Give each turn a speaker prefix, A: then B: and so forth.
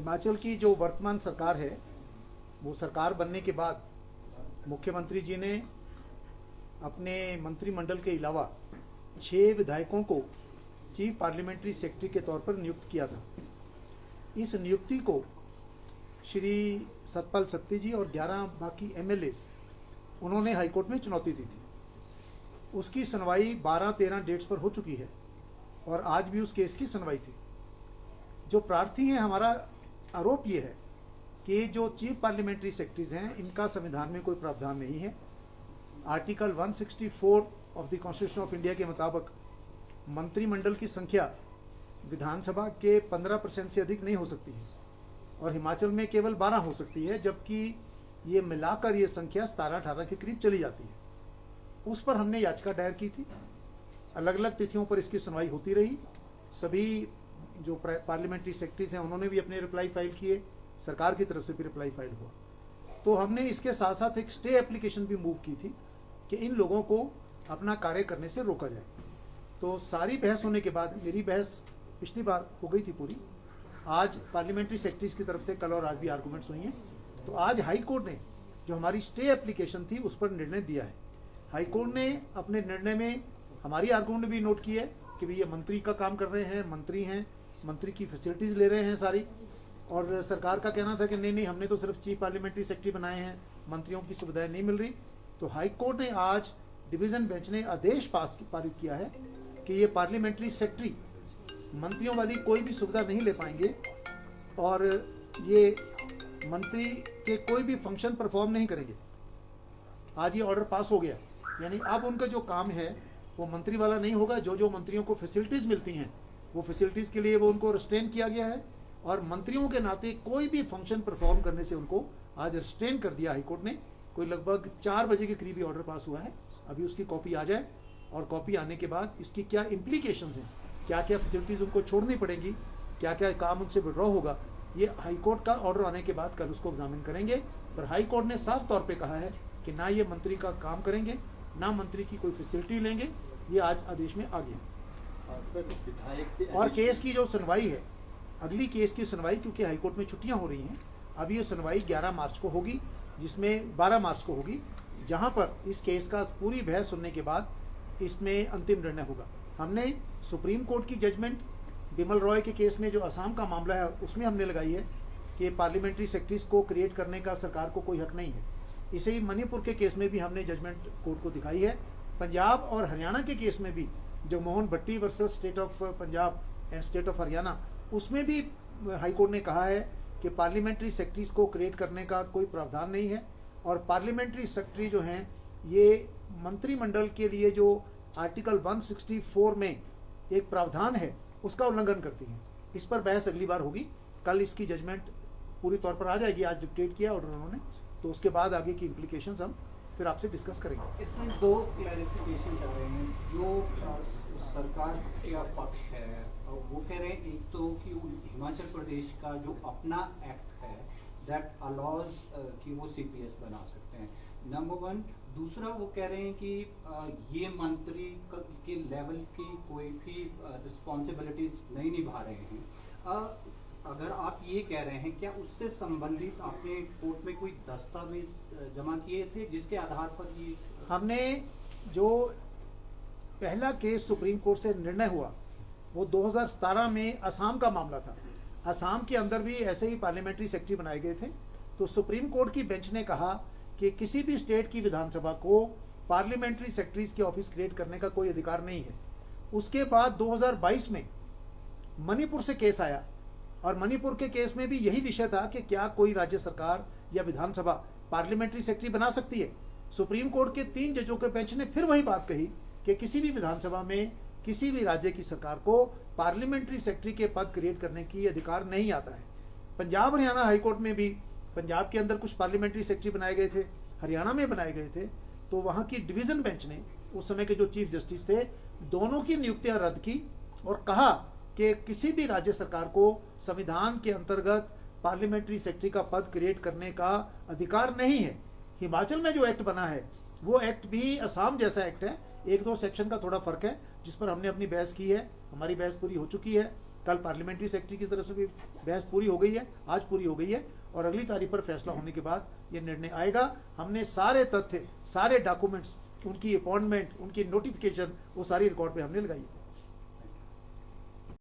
A: हिमाचल की जो वर्तमान सरकार है, वो सरकार बनने के बाद मुख्यमंत्री जी ने अपने मंत्रिमंडल के अलावा 6 विधायकों को चीफ पार्लियामेंट्री सेक्रेटरी के तौर पर नियुक्त किया था। इस नियुक्ति को श्री सतपाल सत्ती जी और 11 बाकी एमएलएस उन्होंने हाईकोर्ट में चुनौती दी थी। उसकी सुनवाई 12-13 डेट्स पर हो चुकी है और आज भी उस केस की सुनवाई थी। जो प्रार्थी हैं, हमारा आरोप ये है कि जो चीफ पार्लियामेंट्री सेक्रेटरीज हैं, इनका संविधान में कोई प्रावधान नहीं है। Article 164 of the constitution of India के मुताबिक मंत्रिमंडल की संख्या विधानसभा के 15% से अधिक नहीं हो सकती है और हिमाचल में केवल 12 हो सकती है, जबकि ये मिलाकर ये संख्या 17-18 के करीब चली जाती है। उस पर हमने याचिका दायर की थी। अलग अलग तिथियों पर इसकी सुनवाई होती रही। सभी जो पार्लियामेंट्री सेक्रेटरीज हैं उन्होंने भी अपने रिप्लाई फाइल किए, सरकार की तरफ से भी रिप्लाई फाइल हुआ। तो हमने इसके साथ साथ एक स्टे एप्लीकेशन भी मूव की थी कि इन लोगों को अपना कार्य करने से रोका जाए। तो सारी बहस होने के बाद, मेरी बहस पिछली बार हो गई थी पूरी, आज पार्लियामेंट्री सेक्रेटरीज की तरफ से कल और आज भी आर्गूमेंट्स हुई हैं। तो आज हाई कोर्ट ने जो हमारी स्टे एप्लीकेशन थी उस पर निर्णय दिया है। हाई कोर्ट ने अपने निर्णय में हमारी आर्गूमेंट भी नोट की है कि भाई ये मंत्री का काम कर रहे हैं, मंत्री हैं, मंत्री की फैसिलिटीज़ ले रहे हैं सारी, और सरकार का कहना था कि नहीं हमने तो सिर्फ चीफ पार्लियामेंट्री सेक्रेटरी बनाए हैं, मंत्रियों की सुविधाएं नहीं मिल रही। तो हाई कोर्ट ने आज डिवीज़न बेंच ने आदेश पारित किया है कि ये पार्लियामेंट्री सेक्रेटरी मंत्रियों वाली कोई भी सुविधा नहीं ले पाएंगे और ये मंत्री के कोई भी फंक्शन परफॉर्म नहीं करेंगे। आज ये ऑर्डर पास हो गया, यानी अब उनका जो काम है वो मंत्री वाला नहीं होगा। जो मंत्रियों को फैसिलिटीज़ मिलती हैं वो फैसिलिटीज़ के लिए वो उनको रिस्ट्रेन किया गया है और मंत्रियों के नाते कोई भी फंक्शन परफॉर्म करने से उनको आज रिस्ट्रेन कर दिया हाईकोर्ट ने। कोई लगभग 4 बजे के करीब ये ऑर्डर पास हुआ है। अभी उसकी कॉपी आ जाए और कॉपी आने के बाद इसकी क्या इम्प्लीकेशंस हैं, क्या क्या फैसिलिटीज़ उनको छोड़नी पड़ेंगी, क्या क्या काम उनसे विड्रॉ होगा, ये हाईकोर्ट का ऑर्डर आने के बाद कल उसको एग्जामिन करेंगे। पर हाईकोर्ट ने साफ तौर पे कहा है कि ना ये मंत्री का काम करेंगे, ना मंत्री की कोई फैसिलिटी लेंगे। ये आज आदेश में आ गया। और केस की जो सुनवाई है, अगली केस की सुनवाई, क्योंकि हाईकोर्ट में छुट्टियां हो रही हैं, अभी ये सुनवाई 11 मार्च को होगी, जिसमें 12 मार्च को होगी, जहां पर इस केस का पूरी बहस सुनने के बाद इसमें अंतिम निर्णय होगा। हमने सुप्रीम कोर्ट की जजमेंट बिमल रॉय के केस में जो असम का मामला है उसमें हमने लगाई है कि पार्लियामेंट्री सेक्रेटरीज को क्रिएट करने का सरकार को कोई हक नहीं है। इसे ही मणिपुर के केस में भी हमने जजमेंट कोर्ट को दिखाई है। पंजाब और हरियाणा के केस में भी, जो Mohan Bhatti versus state of Punjab and state of Haryana, उसमें भी हाईकोर्ट ने कहा है कि पार्लियामेंट्री सेक्रेटरीज को क्रिएट करने का कोई प्रावधान नहीं है और पार्लियामेंट्री सेक्रेटरी जो हैं ये मंत्रिमंडल के लिए जो आर्टिकल 164 में एक प्रावधान है उसका उल्लंघन करती हैं। इस पर बहस अगली बार होगी। कल इसकी जजमेंट पूरी तौर पर आ जाएगी। आज डिक्टेट किया ऑर्डर उन्होंने, तो उसके बाद आगे की इम्प्लीकेशंस हम फिर आपसे डिस्कस करेंगे।
B: इसमें 2 क्लैरिफिकेशन चल रहे हैं। जो सरकार का पक्ष है वो कह रहे हैं, एक तो कि हिमाचल प्रदेश का जो अपना एक्ट है दैट अलाउज कि वो सीपीएस बना सकते हैं, नंबर 1। दूसरा, वो कह रहे हैं कि ये मंत्री के लेवल की कोई भी रिस्पॉन्सिबिलिटीज नहीं निभा रहे हैं। अगर आप ये कह रहे हैं, क्या उससे संबंधित आपने कोर्ट में कोई दस्तावेज जमा किए थे जिसके आधार पर ये?
A: हमने जो पहला केस सुप्रीम कोर्ट से निर्णय हुआ वो 2017 में असम का मामला था। असम के अंदर भी ऐसे ही पार्लियामेंट्री सेक्रेटरी बनाए गए थे। तो सुप्रीम कोर्ट की बेंच ने कहा कि किसी भी स्टेट की विधानसभा को पार्लियामेंट्री सेक्रेटरीज के ऑफिस क्रिएट करने का कोई अधिकार नहीं है। उसके बाद 2022 में मणिपुर से केस आया और मणिपुर के केस में भी यही विषय था कि क्या कोई राज्य सरकार या विधानसभा पार्लियामेंट्री सेक्रेटरी बना सकती है। सुप्रीम कोर्ट के 3 जजों के बेंच ने फिर वही बात कही कि किसी भी विधानसभा में किसी भी राज्य की सरकार को पार्लियामेंट्री सेक्रेटरी के पद क्रिएट करने की अधिकार नहीं आता है। पंजाब हरियाणा हाईकोर्ट में भी पंजाब के अंदर कुछ पार्लियामेंट्री सेक्रेटरी बनाए गए थे, हरियाणा में बनाए गए थे। तो वहाँ की डिवीज़न बेंच ने, उस समय के जो चीफ जस्टिस थे, दोनों की नियुक्तियां रद्द की और कहा कि किसी भी राज्य सरकार को संविधान के अंतर्गत पार्लियामेंट्री सेक्रेटरी का पद क्रिएट करने का अधिकार नहीं है। हिमाचल में जो एक्ट बना है वो एक्ट भी असम जैसा एक्ट है। 1-2 सेक्शन का थोड़ा फर्क है जिस पर हमने अपनी बहस की है। हमारी बहस पूरी हो चुकी है कल पार्लियामेंट्री सेक्रेटरी की तरफ से भी बहस पूरी हो गई है, आज पूरी हो गई है, और अगली तारीख पर फैसला होने के बाद ये निर्णय आएगा। हमने सारे तथ्य, सारे डॉक्यूमेंट्स, उनकी अपॉइंटमेंट, उनकी नोटिफिकेशन, वो सारी रिकॉर्ड पे हमने लगाई है।